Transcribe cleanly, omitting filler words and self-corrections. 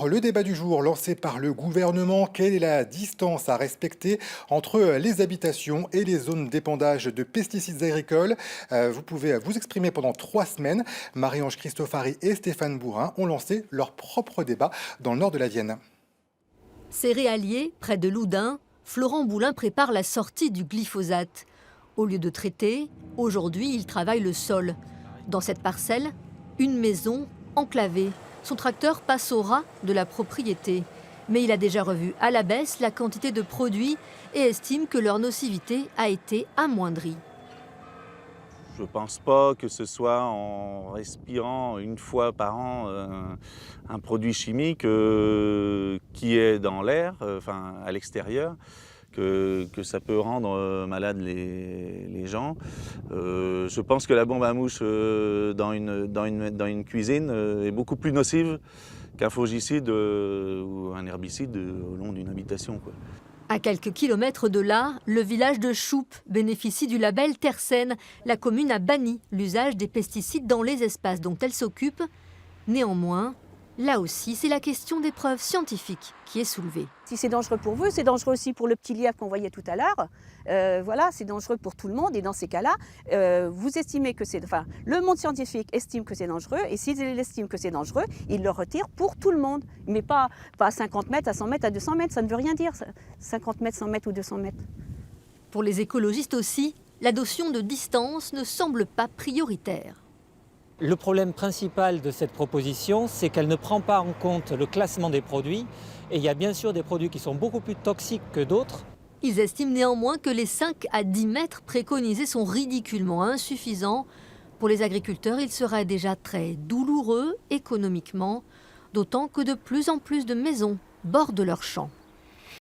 Alors, le débat du jour lancé par le gouvernement, quelle est la distance à respecter entre les habitations et les zones d'épandage de pesticides agricoles? Vous pouvez vous exprimer pendant 3 semaines. Marie-Ange Cristofari et Stéphane Bourin ont lancé leur propre débat dans le nord de la Vienne. Céréalier, près de Loudun, Florent Boulin prépare la sortie du glyphosate. Au lieu de traiter, aujourd'hui, il travaille le sol. Dans cette parcelle, une maison enclavée. Son tracteur passe au ras de la propriété. Mais il a déjà revu à la baisse la quantité de produits et estime que leur nocivité a été amoindrie. Je ne pense pas que ce soit en respirant une fois par an un produit chimique qui est dans l'air, à l'extérieur, que ça peut rendre malade les gens. Je pense que la bombe à mouches dans une cuisine est beaucoup plus nocive qu'un fongicide ou un herbicide au long d'une habitation, quoi. À quelques kilomètres de là, le village de Choupe bénéficie du label Terre saine. La commune a banni l'usage des pesticides dans les espaces dont elle s'occupe. Néanmoins, là aussi, c'est la question des preuves scientifiques qui est soulevée. Si c'est dangereux pour vous, c'est dangereux aussi pour le petit lièvre qu'on voyait tout à l'heure. Voilà, c'est dangereux pour tout le monde. Et dans ces cas-là, vous estimez que c'est... Enfin, le monde scientifique estime que c'est dangereux. Et s'il estime que c'est dangereux, il le retire pour tout le monde. Mais pas à 50 mètres, à 100 mètres, à 200 mètres. Ça ne veut rien dire, 50 mètres, 100 mètres ou 200 mètres. Pour les écologistes aussi, la notion de distance ne semble pas prioritaire. Le problème principal de cette proposition, c'est qu'elle ne prend pas en compte le classement des produits. Et il y a bien sûr des produits qui sont beaucoup plus toxiques que d'autres. Ils estiment néanmoins que les 5 à 10 mètres préconisés sont ridiculement insuffisants. Pour les agriculteurs, il serait déjà très douloureux économiquement, d'autant que de plus en plus de maisons bordent leurs champs.